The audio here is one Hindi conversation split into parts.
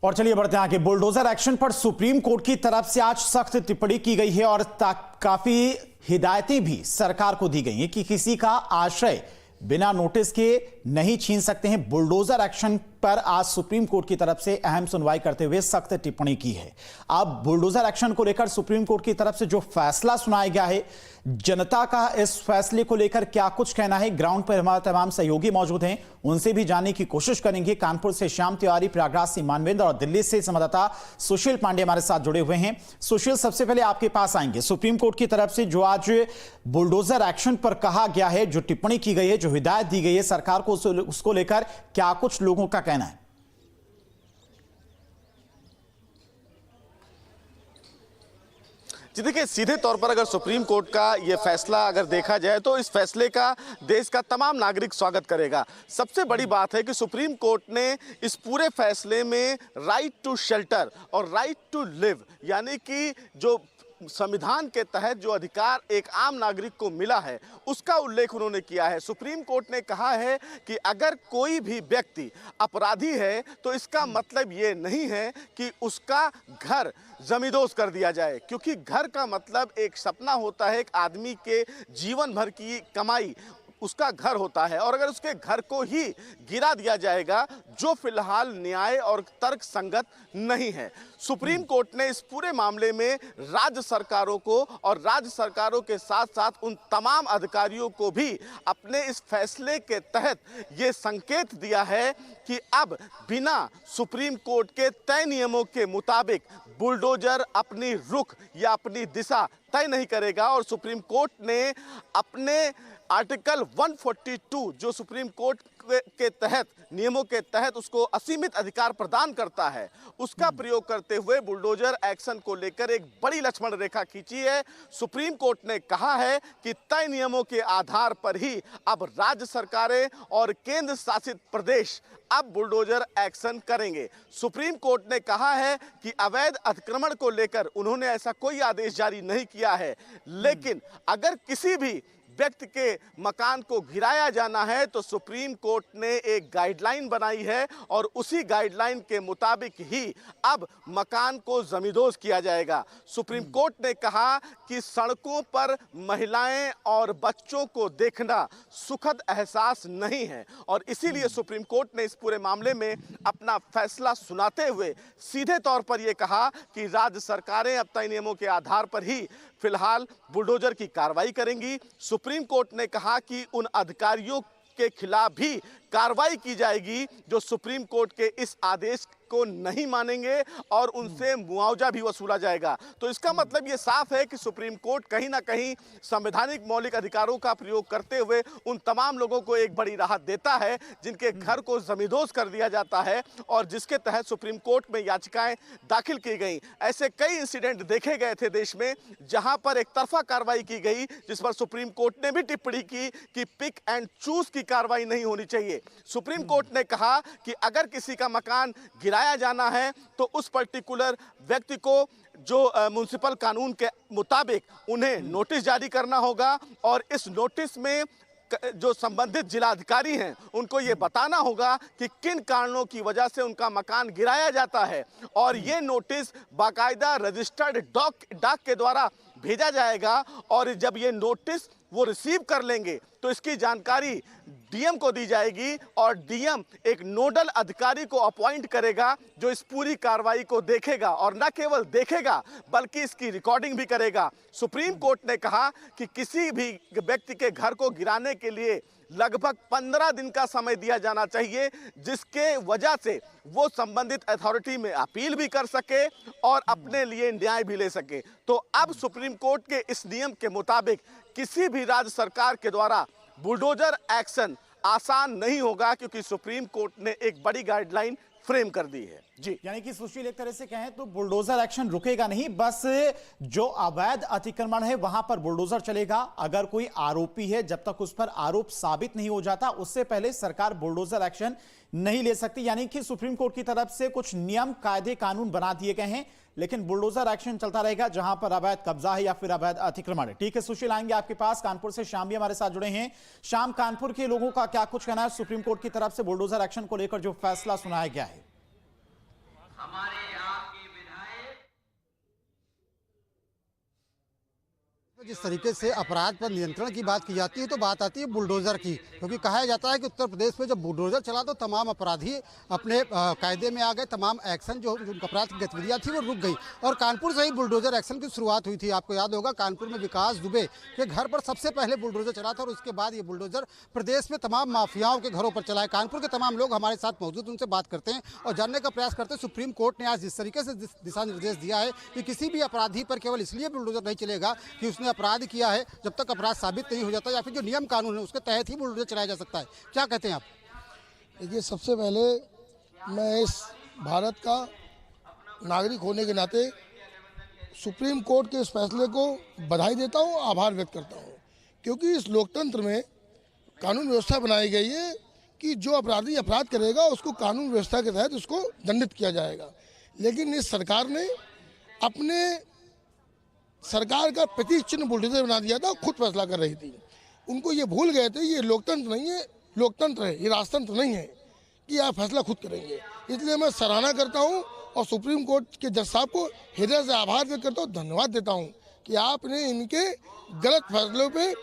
और चलिए बढ़ते हैं आगे। बुलडोजर एक्शन पर सुप्रीम कोर्ट की तरफ से आज सख्त टिप्पणी की गई है और काफी हिदायतें भी सरकार को दी गई हैं कि किसी का आश्रय बिना नोटिस के नहीं छीन सकते हैं। बुलडोजर एक्शन पर आज सुप्रीम कोर्ट की तरफ से अहम सुनवाई करते हुए सख्त टिप्पणी की है। अब बुलडोजर एक्शन को लेकर सुप्रीम कोर्ट की तरफ से जो फैसला सुनाया गया है, जनता का इस फैसले को लेकर क्या कुछ कहना है, ग्राउंड पर हमारे तमाम सहयोगी मौजूद हैं, उनसे भी जानने की कोशिश करेंगे। कानपुर से श्याम तिवारी, प्रयागराज से मानवेंद्र और दिल्ली से संवाददाता सुशील पांडे हमारे साथ जुड़े हुए हैं। सुशील, सबसे पहले आपके पास आएंगे। सुप्रीम कोर्ट की तरफ से जो आज बुलडोजर एक्शन पर कहा गया है, जो टिप्पणी की गई है, जो हिदायत दी गई है सरकार को, उसको लेकर क्या कुछ लोगों का कहना है? जी देखिए, सीधे तौर पर अगर सुप्रीम कोर्ट का ये फैसला अगर देखा जाए तो इस फैसले का देश का तमाम नागरिक स्वागत करेगा। सबसे बड़ी बात है कि सुप्रीम कोर्ट ने इस पूरे फैसले में राइट टू शेल्टर और राइट टू लिव, यानी कि जो संविधान के तहत जो अधिकार एक आम नागरिक को मिला है, उसका उल्लेख उन्होंने किया है। सुप्रीम कोर्ट ने कहा है कि अगर कोई भी व्यक्ति अपराधी है तो इसका मतलब ये नहीं है कि उसका घर जमींदोज कर दिया जाए, क्योंकि घर का मतलब एक सपना होता है, एक आदमी के जीवन भर की कमाई उसका घर होता है, और अगर उसके घर को ही गिरा दिया जाएगा, जो फिलहाल न्याय और तर्क संगत नहीं है। सुप्रीम कोर्ट ने इस पूरे मामले में राज्य सरकारों को और राज्य सरकारों के साथ साथ उन तमाम अधिकारियों को भी अपने इस फैसले के तहत ये संकेत दिया है कि अब बिना सुप्रीम कोर्ट के तय नियमों के मुताबिक बुलडोजर अपनी रुख या अपनी दिशा तय नहीं करेगा। और सुप्रीम कोर्ट ने अपने आर्टिकल 142 जो सुप्रीम कोर्ट के तहत नियमों के तहत उसको असीमित अधिकार प्रदान करता है, उसका प्रयोग करते हुए बुलडोजर एक्शन को लेकर एक बड़ी लक्ष्मण रेखा खींची है। सुप्रीम कोर्ट ने कहा है कि तय नियमों के आधार पर ही अब राज्य सरकारें और केंद्र शासित प्रदेश अब बुलडोजर एक्शन करेंगे। सुप्रीम कोर्ट ने कहा है कि अवैध अतिक्रमण को लेकर उन्होंने ऐसा कोई आदेश जारी नहीं किया है, लेकिन अगर किसी भी व्यक्ति के मकान को गिराया जाना है तो सुप्रीम कोर्ट ने एक गाइडलाइन बनाई है और उसी गाइडलाइन के मुताबिक ही अब मकान को जमींदोज किया जाएगा। सुप्रीम कोर्ट ने कहा कि सड़कों पर महिलाएं और बच्चों को देखना सुखद एहसास नहीं है, और इसीलिए सुप्रीम कोर्ट ने इस पूरे मामले में अपना फैसला सुनाते हुए सीधे तौर पर यह कहा कि राज्य सरकारें अब तय नियमों के आधार पर ही फिलहाल बुलडोजर की कार्रवाई करेंगी। सुप्रीम कोर्ट ने कहा कि उन अधिकारियों के खिलाफ भी कार्रवाई की जाएगी जो सुप्रीम कोर्ट के इस आदेश को नहीं मानेंगे, और उनसे मुआवजा भी वसूला जाएगा। तो इसका मतलब ये साफ है कि सुप्रीम कोर्ट कहीं ना कहीं संवैधानिक मौलिक अधिकारों का प्रयोग करते हुए उन तमाम लोगों को एक बड़ी राहत देता है जिनके घर को जमींदोज कर दिया जाता है और जिसके तहत सुप्रीम कोर्ट में याचिकाएं दाखिल की गई। ऐसे कई इंसिडेंट देखे गए थे देश में जहां पर एक तरफा कार्रवाई की गई, जिस पर सुप्रीम कोर्ट ने भी टिप्पणी की कि पिक एंड चूज की कार्रवाई नहीं होनी चाहिए। सुप्रीम कोर्ट ने कहा कि अगर किसी का मकान गिराया जाना है तो उस पर्टिकुलर व्यक्ति को जो म्युनिसिपल कानून के मुताबिक उन्हें नोटिस जारी करना होगा, और इस नोटिस में जो संबंधित जिलाधिकारी हैं उनको ये बताना होगा कि किन कारणों की वजह से उनका मकान गिराया जाता है, और ये नोटिस बाकायदा रजिस्टर्ड डाक के द्वारा भेजा जाएगा। और जब ये नोटिस वो रिसीव कर लेंगे तो इसकी जानकारी डीएम को दी जाएगी, और डीएम एक नोडल अधिकारी को अपॉइंट करेगा जो इस पूरी कार्रवाई को देखेगा, और न केवल देखेगा बल्कि इसकी रिकॉर्डिंग भी करेगा। सुप्रीम कोर्ट ने कहा कि किसी भी व्यक्ति के घर को गिराने के लिए लगभग 15 दिन का समय दिया जाना चाहिए, जिसके वजह से वो संबंधित अथॉरिटी में अपील भी कर सके और अपने लिए न्याय भी ले सके। तो अब सुप्रीम कोर्ट के इस नियम के मुताबिक किसी भी राज्य सरकार के द्वारा बुलडोजर एक्शन आसान नहीं होगा, क्योंकि सुप्रीम कोर्ट ने एक बड़ी गाइडलाइन फ्रेम कर दी है। जी, यानी कि सुशील एक तरह से कहें तो बुलडोजर एक्शन रुकेगा नहीं, बस जो अवैध अतिक्रमण है वहां पर बुलडोजर चलेगा। अगर कोई आरोपी है, जब तक उस पर आरोप साबित नहीं हो जाता उससे पहले सरकार बुलडोजर एक्शन नहीं ले सकती। यानी कि सुप्रीम कोर्ट की तरफ से कुछ नियम कायदे कानून बना दिए गए हैं, लेकिन बुलडोजर एक्शन चलता रहेगा जहां पर अवैध कब्जा है या फिर अवैध अतिक्रमण है। ठीक है सुशील, आएंगे आपके पास। कानपुर से श्याम भी हमारे साथ जुड़े हैं। श्याम, कानपुर के लोगों का क्या कुछ कहना है सुप्रीम कोर्ट की तरफ से बुलडोजर एक्शन को लेकर जो फैसला सुनाया गया है? जिस तरीके से अपराध पर नियंत्रण की बात की जाती है तो बात आती है बुलडोज़र की, क्योंकि कहा जाता है कि उत्तर प्रदेश में जब बुलडोज़र चला तो तमाम अपराधी अपने कायदे में आ गए, तमाम एक्शन जो अपराध की गतिविधियाँ थी वो रुक गई और कानपुर से ही बुलडोज़र एक्शन की शुरुआत हुई थी। आपको याद होगा कानपुर में विकास दुबे के घर पर सबसे पहले बुलडोज़र चला था और उसके बाद ये बुलडोज़र प्रदेश में तमाम माफियाओं के घरों पर चला है। कानपुर के तमाम लोग हमारे साथ मौजूद, उनसे बात करते हैं और जानने का प्रयास करते हैं सुप्रीम कोर्ट ने आज जिस तरीके से दिशा निर्देश दिया है कि किसी भी अपराधी पर केवल इसलिए बुलडोज़र नहीं चलेगा कि उसने अपराध किया है, जब तक अपराध साबित नहीं हो जाता या फिर जो नियम कानून है उसके तहत ही बुलडोज़र चलाया जा सकता है। क्या कहते हैं आप? देखिए, सबसे पहले मैं इस भारत का नागरिक होने के नाते सुप्रीम कोर्ट के इस फैसले को बधाई देता हूँ, आभार व्यक्त करता हूँ, क्योंकि इस लोकतंत्र में कानून व्यवस्था बनाई गई है कि जो अपराधी अपराध करेगा उसको कानून व्यवस्था के तहत उसको दंडित किया जाएगा। लेकिन इस सरकार ने अपने सरकार का प्रतीक चिन्ह बुलडोज़र बना दिया था, खुद फैसला कर रही थी। उनको ये भूल गए थे ये लोकतंत्र नहीं है, लोकतंत्र है, ये राजतंत्र नहीं है कि आप फैसला खुद करेंगे। इसलिए मैं सराहना करता हूँ और सुप्रीम कोर्ट के जज साहब को हृदय से आभार व्यक्त करता हूँ, धन्यवाद देता हूँ कि आपने इनके गलत फैसलों पे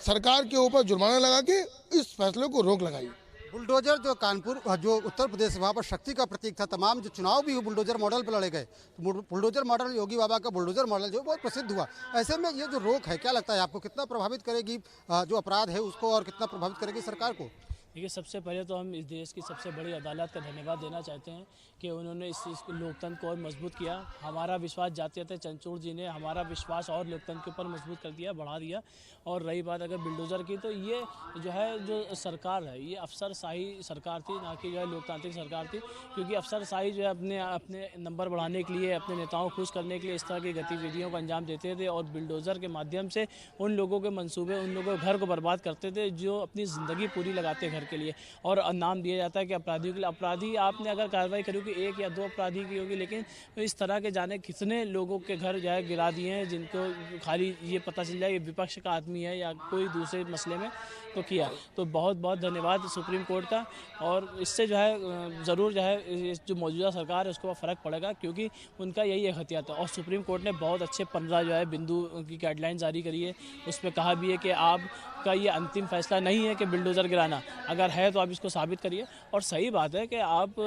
सरकार के ऊपर जुर्माना लगा के इस फैसले को रोक लगाई। बुलडोज़र जो कानपुर जो उत्तर प्रदेश वहाँ पर शक्ति का प्रतीक था, तमाम जो चुनाव भी बुलडोज़र मॉडल पर लड़े गए, बुलडोज़र मॉडल योगी बाबा का बुलडोज़र मॉडल जो बहुत प्रसिद्ध हुआ। ऐसे में ये जो रोक है क्या लगता है आपको, कितना प्रभावित करेगी जो अपराध है उसको और कितना प्रभावित करेगी सरकार को? देखिए, सबसे पहले तो हम इस देश की सबसे बड़ी अदालत का धन्यवाद देना चाहते हैं कि उन्होंने इस लोकतंत्र को और मजबूत किया। हमारा विश्वास जाते जाते चंद्रचूड़ जी ने हमारा विश्वास और लोकतंत्र के ऊपर मजबूत कर दिया, बढ़ा दिया। और रही बात अगर बुलडोज़र की, तो ये जो है जो सरकार है ये अफसरशाही सरकार थी, ना कि जो है लोकतांत्रिक सरकार थी, क्योंकि अफसरशाही जो है अपने नंबर बढ़ाने के लिए, अपने नेताओं को खुश करने के लिए इस तरह की गतिविधियों को अंजाम देते थे और बुलडोज़र के माध्यम से उन लोगों के मंसूबे, उन लोगों के घर को बर्बाद करते थे जो अपनी ज़िंदगी पूरी लगाते घर के लिए। और नाम दिया जाता है कि अपराधियों के लिए, अपराधी आपने अगर कार्रवाई करी होगी एक या दो अपराधी की होगी, लेकिन इस तरह के जाने कितने लोगों के घर जो है गिरा दिए हैं, जिनको खाली ये पता चल जाए कि विपक्ष का आदमी है या कोई दूसरे मसले में तो किया। तो बहुत बहुत धन्यवाद सुप्रीम कोर्ट का, और इससे जो है ज़रूर जो है जो मौजूदा सरकार है उसको फ़र्क पड़ेगा, क्योंकि उनका यही एक हथियार था। और सुप्रीम कोर्ट ने बहुत अच्छे 15 जो है बिंदु की गाइडलाइन जारी करी है। उसमें कहा भी है कि आपका ये अंतिम फैसला नहीं है कि बुलडोज़र गिराना, अगर है तो आप इसको साबित करिए। और सही बात है कि आप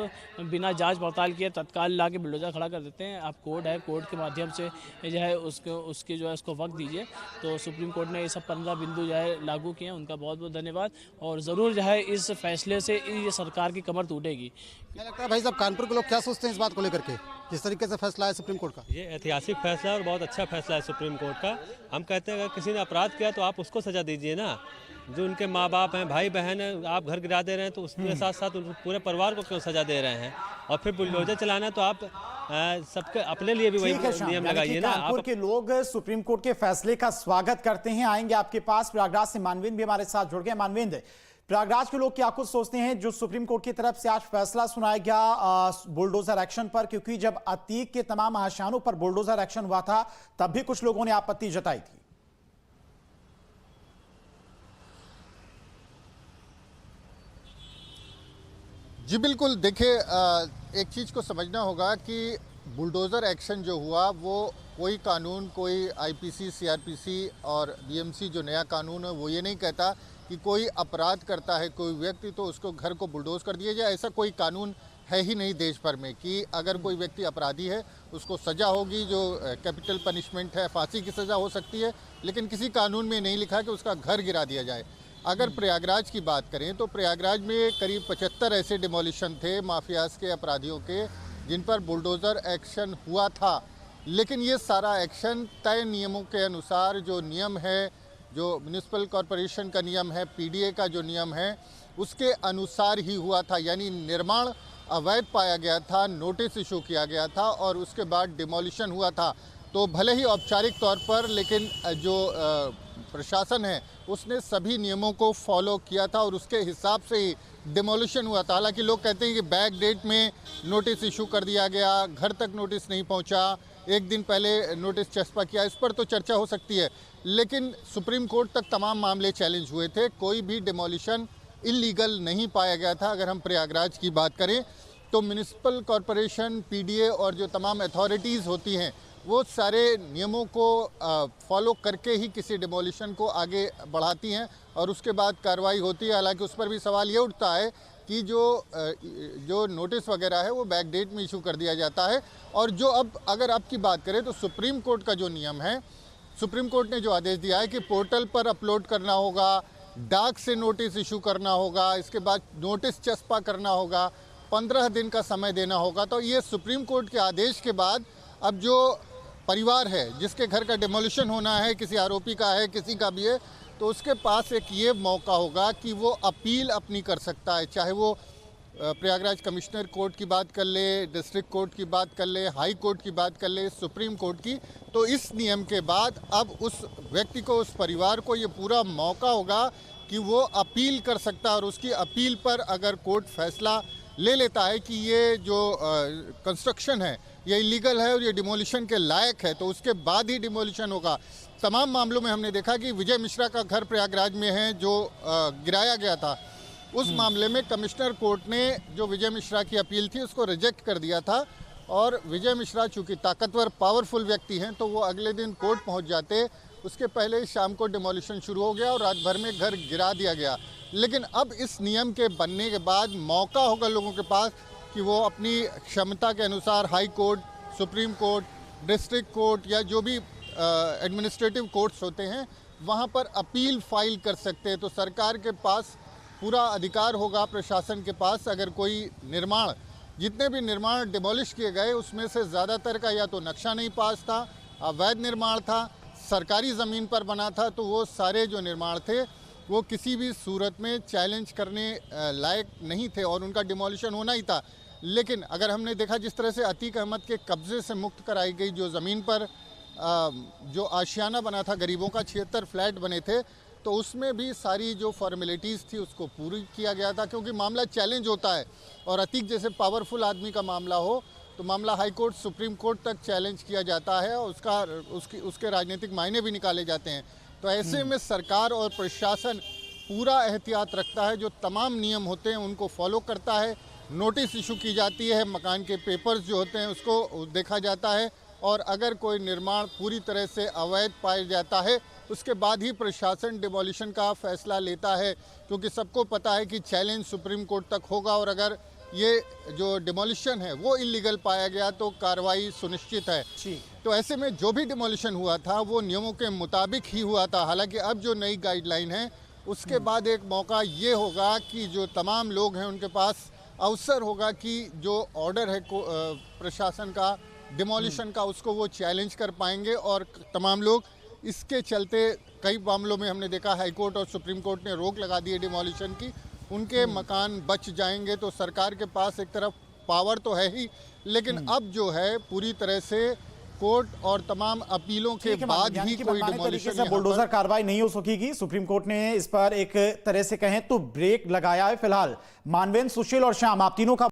बिना जांच पड़ताल किए तत्काल ला के बुलडोज़र खड़ा कर देते हैं। आप कोर्ट है, कोर्ट के माध्यम से जो है उसके जो है उसको वक्त दीजिए। तो सुप्रीम कोर्ट ने ये सब 15 बिंदु जो है लागू किए हैं, उनका बहुत बहुत धन्यवाद। और ज़रूर जो है इस फैसले से ये सरकार की कमर टूटेगी। क्या लगता है भाई साहब, कानपुर के लोग क्या सोचते हैं इस बात को लेकर के, जिस तरीके से फैसला है सुप्रीम कोर्ट का? ये ऐतिहासिक फैसला है और बहुत अच्छा फैसला है सुप्रीम कोर्ट का। हम कहते हैं अगर किसी ने अपराध किया तो आप उसको सजा दीजिए ना, जो उनके माँ बाप हैं, भाई बहन हैं, आप घर गिरा दे रहे हैं तो उसके साथ साथ पूरे परिवार को क्यों सजा दे रहे हैं? और फिर बुलडोज़र चलाना तो आप सबके अपने लिए भी वही नियम लगाइए ना। कानपुर के लोग सुप्रीम कोर्ट के फैसले का स्वागत करते हैं। आएंगे आपके पास, प्रयागराज से मानवेंद्र भी हमारे साथ जुड़ गए। मानवेंद्र, प्रयागराज के लोग क्या कुछ सोचते हैं जो सुप्रीम कोर्ट की तरफ से आज फैसला सुनाया गया बुलडोज़र एक्शन पर, क्योंकि जब अतीक के तमाम आशियानों पर बुलडोज़र एक्शन हुआ था तब भी कुछ लोगों ने आपत्ति जताई थी। जी बिल्कुल, देखिए एक चीज़ को समझना होगा कि बुलडोज़र एक्शन जो हुआ वो कोई कानून, कोई आईपीसी, सीआरपीसी और बीएमसी जो नया कानून है वो ये नहीं कहता कि कोई अपराध करता है कोई व्यक्ति तो उसको घर को बुलडोज़ कर दिया जाए। ऐसा कोई कानून है ही नहीं देश भर में कि अगर कोई व्यक्ति अपराधी है उसको सज़ा होगी, जो कैपिटल पनिशमेंट है, फांसी की सज़ा हो सकती है, लेकिन किसी कानून में नहीं लिखा कि उसका घर गिरा दिया जाए। अगर प्रयागराज की बात करें तो प्रयागराज में करीब 75 ऐसे डिमोलिशन थे माफियाज के, अपराधियों के, जिन पर बुलडोज़र एक्शन हुआ था। लेकिन ये सारा एक्शन तय नियमों के अनुसार, जो नियम है, जो म्यूनिसिपल कॉरपोरेशन का नियम है, पीडीए का जो नियम है, उसके अनुसार ही हुआ था। यानी निर्माण अवैध पाया गया था, नोटिस इशू किया गया था और उसके बाद डिमोलिशन हुआ था। तो भले ही औपचारिक तौर पर, लेकिन जो प्रशासन है उसने सभी नियमों को फॉलो किया था और उसके हिसाब से ही डिमोलिशन हुआ था। हालांकि लोग कहते हैं कि बैक डेट में नोटिस इशू कर दिया गया, घर तक नोटिस नहीं पहुंचा, एक दिन पहले नोटिस चस्पा किया, इस पर तो चर्चा हो सकती है। लेकिन सुप्रीम कोर्ट तक तमाम मामले चैलेंज हुए थे, कोई भी डिमोलिशन इलीगल नहीं पाया गया था। अगर हम प्रयागराज की बात करें तो म्युनिसिपल कॉरपोरेशन, पीडीए और जो तमाम अथॉरिटीज़ होती हैं वो सारे नियमों को फॉलो करके ही किसी डिमोलिशन को आगे बढ़ाती हैं और उसके बाद कार्रवाई होती है। हालांकि उस पर भी सवाल ये उठता है कि जो नोटिस वगैरह है वो बैकडेट में इशू कर दिया जाता है। और जो अब अगर आपकी बात करें तो सुप्रीम कोर्ट का जो नियम है, सुप्रीम कोर्ट ने जो आदेश दिया है कि पोर्टल पर अपलोड करना होगा, डाक से नोटिस इशू करना होगा, इसके बाद नोटिस चस्पा करना होगा, 15 दिन का समय देना होगा। तो ये सुप्रीम कोर्ट के आदेश के बाद अब जो परिवार है जिसके घर का डिमोलिशन होना है, किसी आरोपी का है, किसी का भी है, तो उसके पास एक ये मौका होगा कि वो अपील अपनी कर सकता है, चाहे वो प्रयागराज कमिश्नर कोर्ट की बात कर ले, डिस्ट्रिक्ट कोर्ट की बात कर ले, हाई कोर्ट की बात कर ले, सुप्रीम कोर्ट की। तो इस नियम के बाद अब उस व्यक्ति को, उस परिवार को ये पूरा मौका होगा कि वो अपील कर सकता है और उसकी अपील पर अगर कोर्ट फैसला ले लेता है कि ये जो कंस्ट्रक्शन है ये इलीगल है और ये डिमोलिशन के लायक है, तो उसके बाद ही डिमोलिशन होगा। तमाम मामलों में हमने देखा कि विजय मिश्रा का घर प्रयागराज में है जो गिराया गया था, उस मामले में कमिश्नर कोर्ट ने जो विजय मिश्रा की अपील थी उसको रिजेक्ट कर दिया था। और विजय मिश्रा चूँकि ताकतवर, पावरफुल व्यक्ति हैं, तो वो अगले दिन कोर्ट पहुंच जाते, उसके पहले ही शाम को डिमोलिशन शुरू हो गया और रात भर में घर गिरा दिया गया। लेकिन अब इस नियम के बनने के बाद मौका होगा लोगों के पास कि वो अपनी क्षमता के अनुसार high court, supreme court, district court या जो भी एडमिनिस्ट्रेटिव कोर्ट्स होते हैं वहाँ पर अपील फाइल कर सकते हैं। तो सरकार के पास पूरा अधिकार होगा, प्रशासन के पास, अगर कोई निर्माण, जितने भी निर्माण डिमोलिश किए गए उसमें से ज़्यादातर का या तो नक्शा नहीं पास था, अवैध निर्माण था, सरकारी ज़मीन पर बना था, तो वो सारे जो निर्माण थे वो किसी भी सूरत में चैलेंज करने लायक नहीं थे और उनका डिमोलिशन होना ही था। लेकिन अगर हमने देखा जिस तरह से अतीक अहमद के कब्ज़े से मुक्त कराई गई जो ज़मीन पर जो आशियाना बना था, गरीबों का 76 फ्लैट बने थे, तो उसमें भी सारी जो फॉर्मेलिटीज़ थी उसको पूरी किया गया था, क्योंकि मामला चैलेंज होता है और अतीक जैसे पावरफुल आदमी का मामला हो तो मामला हाई कोर्ट, सुप्रीम कोर्ट तक चैलेंज किया जाता है और उसके राजनीतिक मायने भी निकाले जाते हैं। तो ऐसे में सरकार और प्रशासन पूरा एहतियात रखता है, जो तमाम नियम होते हैं उनको फॉलो करता है, नोटिस इशू की जाती है, मकान के पेपर्स जो होते हैं उसको देखा जाता है और अगर कोई निर्माण पूरी तरह से अवैध पाया जाता है उसके बाद ही प्रशासन डिमोलिशन का फैसला लेता है, क्योंकि सबको पता है कि चैलेंज सुप्रीम कोर्ट तक होगा और अगर ये जो डिमोलिशन है वो इलीगल पाया गया तो कार्रवाई सुनिश्चित है। तो ऐसे में जो भी डिमोलिशन हुआ था वो नियमों के मुताबिक ही हुआ था। हालांकि अब जो नई गाइडलाइन है उसके बाद एक मौका ये होगा कि जो तमाम लोग हैं उनके पास अवसर होगा कि जो ऑर्डर है प्रशासन का डिमोलिशन का उसको वो चैलेंज कर पाएंगे और तमाम लोग इसके चलते कई मामलों में हमने देखा हाई कोर्ट और सुप्रीम कोर्ट ने रोक लगा दी है डिमोलिशन की, उनके मकान बच जाएंगे। तो सरकार के पास एक तरफ पावर तो है ही, लेकिन अब जो है पूरी तरह से कोर्ट और तमाम अपीलों के बाद ही कोई डिमोलिशन, बुलडोजर कार्रवाई नहीं हो सकेगी। सुप्रीम कोर्ट ने इस पर एक तरह से कहें तो ब्रेक लगाया है। फिलहाल मानवेंद्र, सुशील और श्याम, आप तीनों का